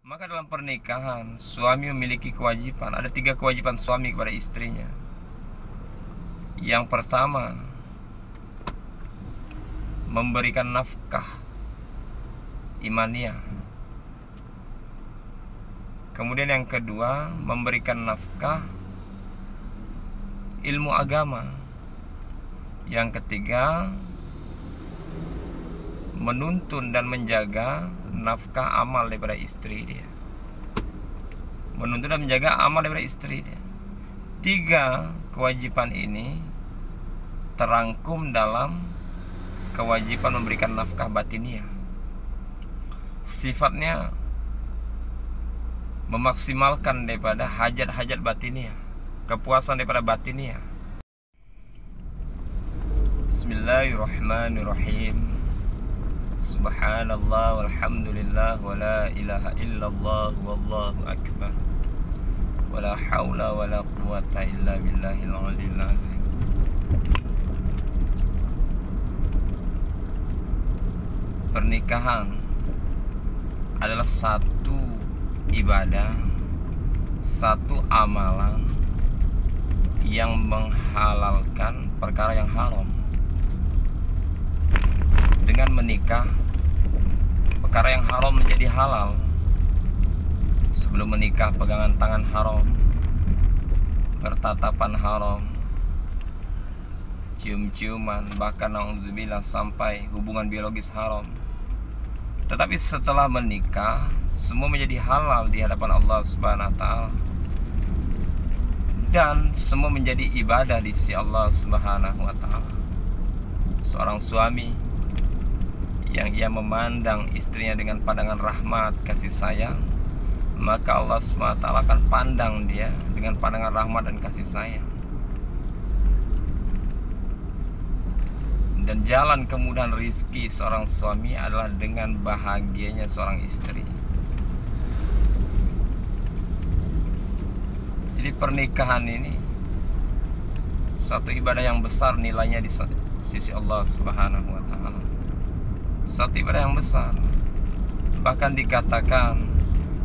Maka dalam pernikahan, suami memiliki kewajiban. Ada 3 kewajiban suami kepada istrinya. Yang pertama, memberikan nafkah imaniah. Kemudian yang kedua, memberikan nafkah ilmu agama. Yang ketiga, menuntun dan menjaga nafkah amal daripada istri dia. Menuntun dan menjaga amal daripada istri dia. 3 kewajiban ini terangkum dalam kewajiban memberikan nafkah batiniah. Sifatnya memaksimalkan daripada hajat-hajat batiniah, kepuasan daripada batiniah. Bismillahirrahmanirrahim. Subhanallah walhamdulillah wa la ilaha illallah wallahu akbar wa la hawla wa la quwata illa billahil aliyil azim. Pernikahan adalah satu ibadah, satu amalan yang menghalalkan perkara yang haram. Dengan menikah, perkara yang haram menjadi halal. Sebelum menikah, pegangan tangan haram, bertatapan haram, cium-ciuman, bahkan na'udzubillah sampai hubungan biologis haram. Tetapi setelah menikah, semua menjadi halal di hadapan Allah Subhanahu wa taala. Dan semua menjadi ibadah di sisi Allah Subhanahu wa taala. Seorang suami yang ia memandang istrinya dengan pandangan rahmat, kasih sayang, maka Allah SWT akan pandang dia dengan pandangan rahmat dan kasih sayang. Dan jalan kemudahan rizki seorang suami adalah dengan bahagianya seorang istri. Jadi pernikahan ini satu ibadah yang besar nilainya di sisi Allah Subhanahu wa taala. Satu ibadah yang besar. Bahkan dikatakan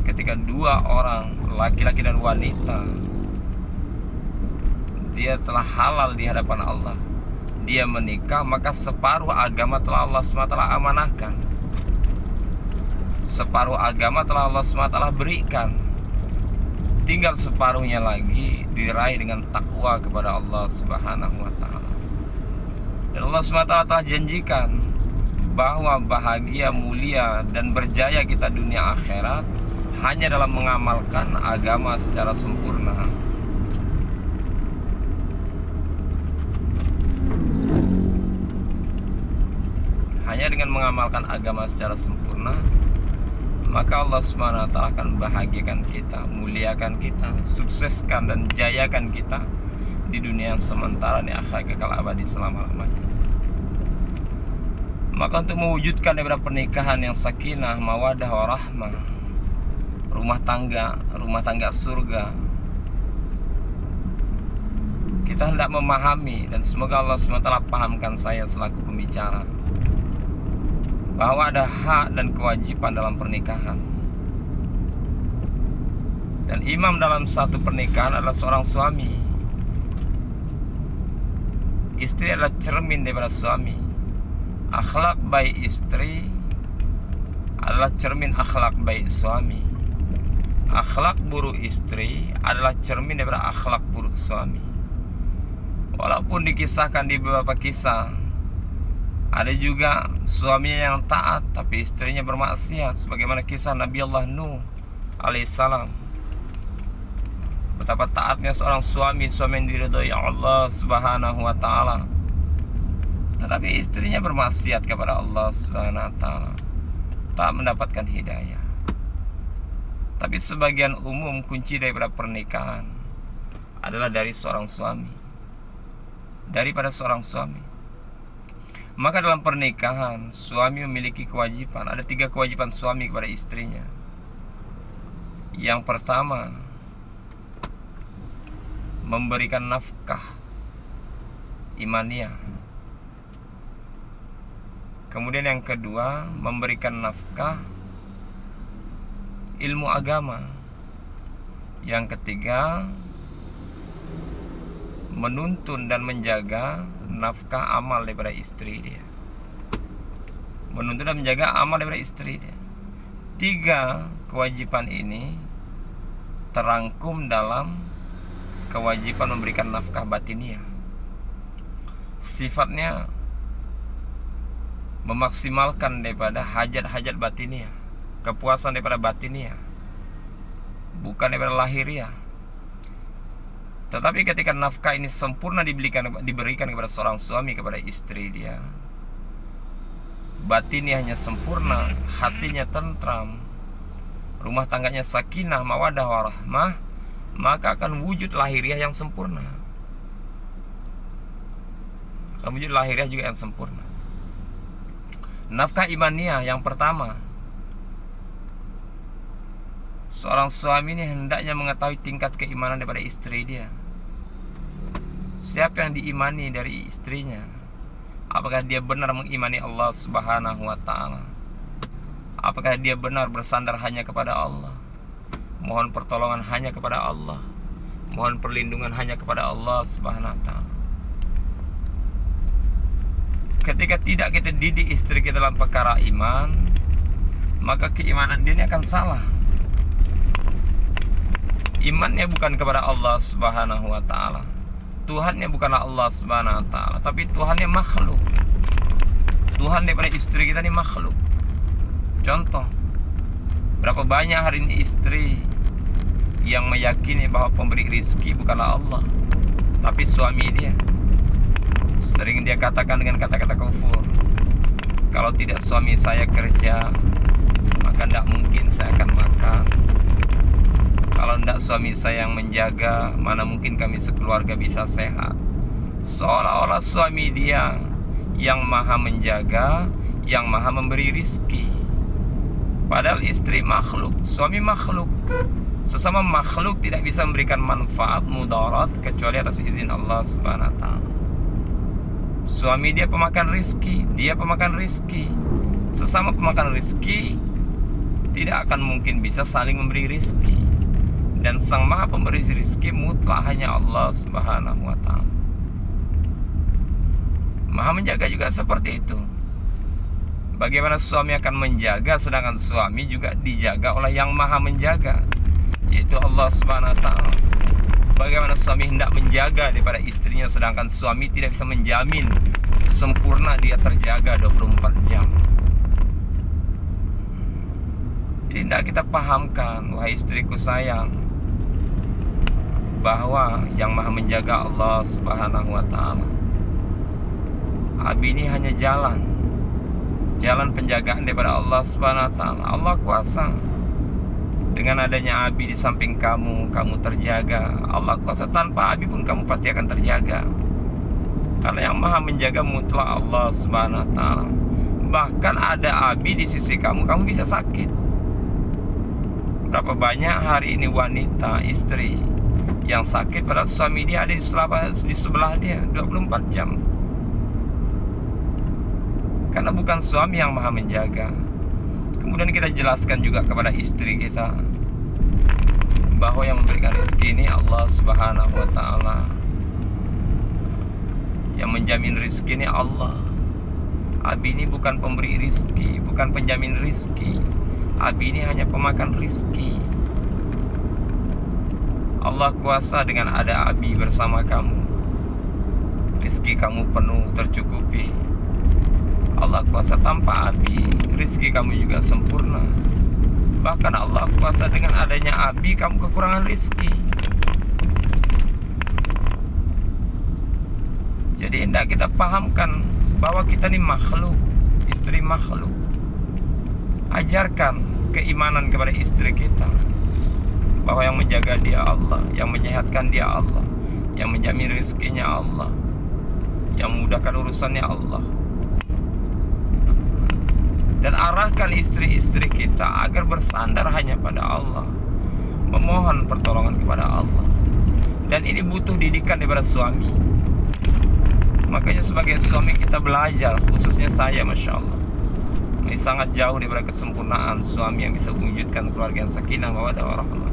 ketika 2 orang, laki-laki dan wanita, dia telah halal di hadapan Allah, dia menikah, maka separuh agama telah Allah SWT amanahkan. Separuh agama telah Allah SWT berikan. Tinggal separuhnya lagi diraih dengan takwa kepada Allah Subhanahu wa taala. Dan Allah SWT telah janjikan bahwa bahagia, mulia, dan berjaya kita dunia akhirat hanya dalam mengamalkan agama secara sempurna. Hanya dengan mengamalkan agama secara sempurna, maka Allah SWT akan bahagiakan kita, muliakan kita, sukseskan dan jayakan kita di dunia yang sementara, di akhirat kekal abadi selama-lamanya. Maka untuk mewujudkan daripada pernikahan yang sakinah, mawadah, warahmah, rumah tangga surga, kita hendak memahami, dan semoga Allah SWT pahamkan saya selaku pembicara, bahwa ada hak dan kewajiban dalam pernikahan. Dan imam dalam satu pernikahan adalah seorang suami. Istri adalah cermin daripada suami. Akhlak baik istri adalah cermin akhlak baik suami. Akhlak buruk istri adalah cermin daripada akhlak buruk suami. Walaupun dikisahkan di beberapa kisah, ada juga suaminya yang taat tapi istrinya bermaksiat, sebagaimana kisah Nabi Allah Nuh alaihissalam. Betapa taatnya seorang suami yang diridhai Allah Subhanahu wa taala, tetapi istrinya bermaksiat kepada Allah Subhanahu wa taala, tak mendapatkan hidayah. Tapi sebagian umum kunci daripada pernikahan adalah dari seorang suami, daripada seorang suami. Maka dalam pernikahan, suami memiliki kewajiban. Ada 3 kewajiban suami kepada istrinya. Yang pertama, memberikan nafkah imaniah. Kemudian yang kedua, memberikan nafkah ilmu agama. Yang ketiga, menuntun dan menjaga nafkah amal daripada istri dia. Menuntun dan menjaga amal daripada istri dia. 3 kewajiban ini terangkum dalam kewajiban memberikan nafkah batiniah. Sifatnya memaksimalkan daripada hajat-hajat batiniah, kepuasan daripada batiniah, bukan daripada lahiriah. Tetapi ketika nafkah ini sempurna diberikan kepada seorang suami kepada istri dia, batiniahnya sempurna, hatinya tentram, rumah tangganya sakinah, mawadah, warahmah, maka akan wujud lahiriah yang sempurna. Akan wujud lahiriah juga yang sempurna. Nafkah imaniah yang pertama, seorang suami ini hendaknya mengetahui tingkat keimanan daripada istri dia. Siapa yang diimani dari istrinya? Apakah dia benar mengimani Allah Subhanahu wa ta'ala? Apakah dia benar bersandar hanya kepada Allah? Mohon pertolongan hanya kepada Allah, mohon perlindungan hanya kepada Allah Subhanahu wa ta'ala. Ketika tidak kita didik istri kita dalam perkara iman, maka keimanan dia ini akan salah. Imannya bukan kepada Allah Subhanahu wa ta'ala, Tuhannya bukanlah Allah Subhanahu wa ta'ala, tapi Tuhannya makhluk. Tuhan daripada istri kita ini makhluk. Contoh, berapa banyak hari ini istri yang meyakini bahwa pemberi rizki bukanlah Allah, tapi suami dia. Sering dia katakan dengan kata-kata kufur, kalau tidak suami saya kerja, maka tidak mungkin saya akan makan. Kalau tidak suami saya yang menjaga, mana mungkin kami sekeluarga bisa sehat. Seolah-olah suami dia yang maha menjaga, yang maha memberi rizki. Padahal istri makhluk, suami makhluk. Sesama makhluk tidak bisa memberikan manfaat mudarat kecuali atas izin Allah Subhanahu wa ta'ala. Suami dia pemakan rizki, dia pemakan rizki. Sesama pemakan rizki tidak akan mungkin bisa saling memberi rizki. Dan sang maha pemberi rizki mutlak hanya Allah Subhanahu wa ta'ala. Maha menjaga juga seperti itu. Bagaimana suami akan menjaga, sedangkan suami juga dijaga oleh yang maha menjaga, yaitu Allah Subhanahu wa ta'ala. Bagaimana suami hendak menjaga daripada istrinya, sedangkan suami tidak bisa menjamin sempurna dia terjaga 24 jam. Jadi hendak kita pahamkan, wahai istriku sayang, bahwa yang maha menjaga Allah Subhanahu wa ta'ala. Abi ini hanya jalan penjagaan daripada Allah Subhanahu wa ta'ala. Allah kuasa. Dengan adanya Abi di samping kamu, kamu terjaga. Allah kuasa, tanpa Abi pun kamu pasti akan terjaga. Karena yang maha menjaga mutlak Allah Subhanahu wa ta'ala. Bahkan ada Abi di sisi kamu, kamu bisa sakit. Berapa banyak hari ini wanita, istri yang sakit pada suami dia ada di sebelah dia 24 jam. Karena bukan suami yang maha menjaga. Kemudian kita jelaskan juga kepada istri kita bahwa yang memberikan rezeki ini Allah Subhanahu wa ta'ala. Yang menjamin rezeki ini Allah. Abi ini bukan pemberi rezeki, bukan penjamin rezeki. Abi ini hanya pemakan rezeki. Allah kuasa dengan ada Abi bersama kamu, rezeki kamu penuh tercukupi. Allah kuasa tanpa Abi, rezeki kamu juga sempurna. Bahkan Allah kuasa dengan adanya Abi kamu kekurangan rezeki. Jadi hendak kita pahamkan bahwa kita ini makhluk, istri makhluk. Ajarkan keimanan kepada istri kita, bahwa yang menjaga dia Allah, yang menyehatkan dia Allah, yang menjamin rezekinya Allah, yang memudahkan urusannya Allah. Dan arahkan istri-istri kita agar bersandar hanya pada Allah, memohon pertolongan kepada Allah. Dan ini butuh didikan daripada suami. Makanya sebagai suami kita belajar, khususnya saya, Masya Allah, masih sangat jauh daripada kesempurnaan suami yang bisa mewujudkan keluarga yang sakinah mawaddah warahmah.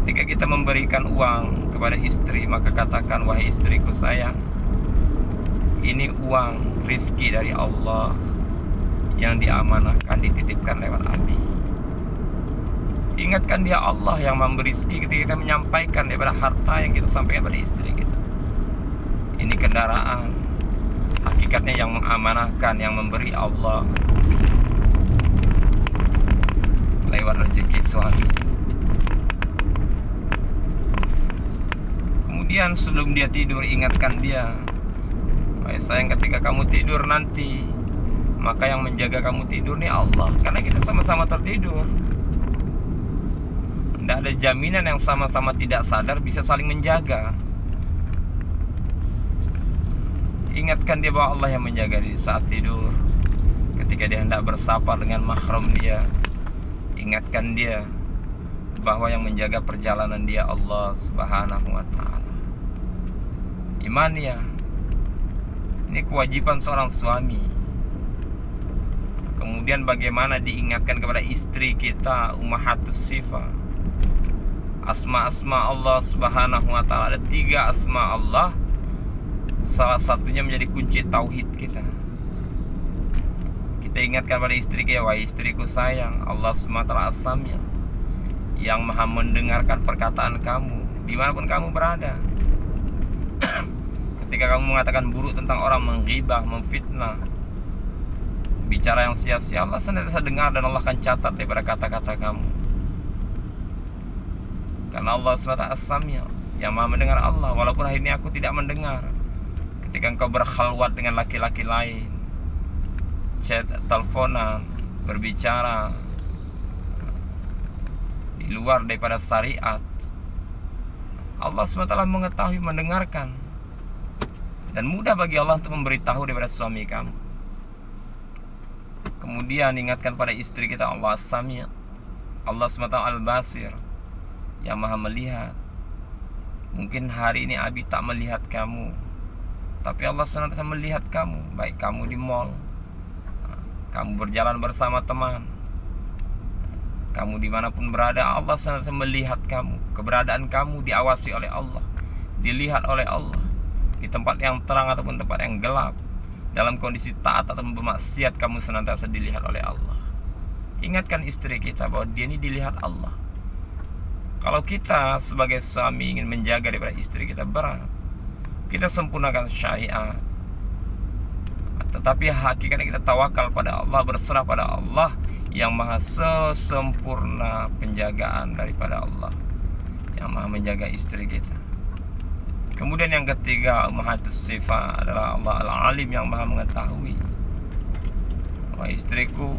Ketika kita memberikan uang kepada istri, maka katakan, wahai istriku sayang, ini uang rizki dari Allah yang diamanahkan, dititipkan lewat Abi. Ingatkan dia Allah yang memberi rezeki ketika kita menyampaikan daripada harta yang kita sampaikan pada istri kita. Ini kendaraan, hakikatnya yang mengamanahkan, yang memberi Allah lewat rezeki suami. Kemudian sebelum dia tidur, ingatkan dia, wahai sayang, ketika kamu tidur nanti, maka yang menjaga kamu tidur nih Allah. Karena kita sama-sama tertidur. Tidak ada jaminan yang sama-sama tidak sadar bisa saling menjaga. Ingatkan dia bahwa Allah yang menjaga di saat tidur. Ketika dia hendak bersapa dengan mahram dia, ingatkan dia bahwa yang menjaga perjalanan dia Allah Subhanahu wa ta'ala. Iman ya, ini kewajiban seorang suami. Kemudian bagaimana diingatkan kepada istri kita, ummahatus sifah. Asma-asma Allah Subhanahu wa ta'ala, ada 3 asma Allah. Salah satunya menjadi kunci tauhid kita. Kita ingatkan pada istri kita, wahai istriku sayang, Allah SWT As-Sami', yang maha mendengarkan perkataan kamu dimanapun kamu berada. Ketika kamu mengatakan buruk tentang orang, menggibah, memfitnah, bicara yang sia-sia, Allah senantiasa dengar dan Allah akan catat daripada kata-kata kamu. Karena Allah SWT As-Sami', yang maha mendengar Allah. Walaupun akhirnya aku tidak mendengar ketika engkau berkhalwat dengan laki-laki lain, chat, teleponan, berbicara di luar daripada syariat, Allah SWT mengetahui, mendengarkan. Dan mudah bagi Allah untuk memberitahu daripada suami kamu. Kemudian ingatkan pada istri kita, Allah As-Sami', Allah SWT Al-Basir, yang maha melihat. Mungkin hari ini Abi tak melihat kamu, tapi Allah senantiasa melihat kamu. Baik kamu di mall, kamu berjalan bersama teman, kamu dimanapun berada, Allah senantiasa melihat kamu. Keberadaan kamu diawasi oleh Allah, dilihat oleh Allah. Di tempat yang terang ataupun tempat yang gelap, dalam kondisi taat atau bermaksiat, kamu senantiasa dilihat oleh Allah. Ingatkan istri kita bahwa dia ini dilihat Allah. Kalau kita sebagai suami ingin menjaga daripada istri kita, berat. Kita sempurnakan syariat, tetapi hakikatnya kita tawakal pada Allah, berserah pada Allah yang maha sempurna penjagaan daripada Allah, yang maha menjaga istri kita. Kemudian yang ketiga, ummahatus sifah, adalah Allah Al-Alim, yang maha mengetahui. Wahai istriku,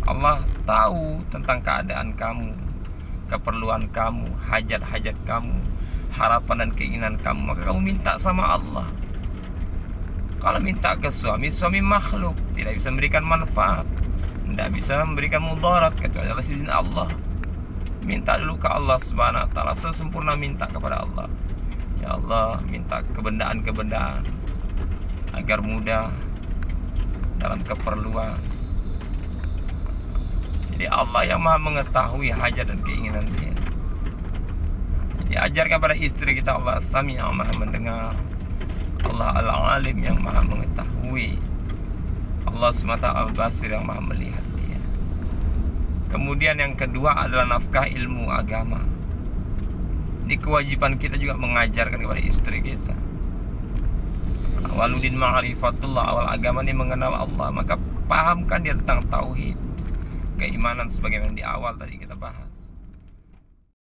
Allah tahu tentang keadaan kamu, keperluan kamu, hajat-hajat kamu, harapan dan keinginan kamu. Maka kamu minta sama Allah. Kalau minta ke suami, suami makhluk, tidak bisa memberikan manfaat, tidak bisa memberikan mudarat kecuali atas izin Allah. Minta dulu ke Allah Subhanahu wa ta'ala, sesempurna minta kepada Allah. Ya Allah, minta kebendaan-kebendaan agar mudah dalam keperluan. Jadi Allah yang maha mengetahui hajat dan keinginan dia. Jadi ajarkan pada istri kita, Allah As-Sami' yang maha mendengar, Allah Al-Alim yang maha mengetahui, Allah SWT Al-Basir yang maha melihat dia. Kemudian yang kedua adalah nafkah ilmu agama. Ini kewajiban kita juga mengajarkan kepada istri kita. Awaludin ma'rifatullah, awal agama ini mengenal Allah. Maka pahamkan dia tentang tauhid, keimanan, sebagaimana di awal tadi kita bahas.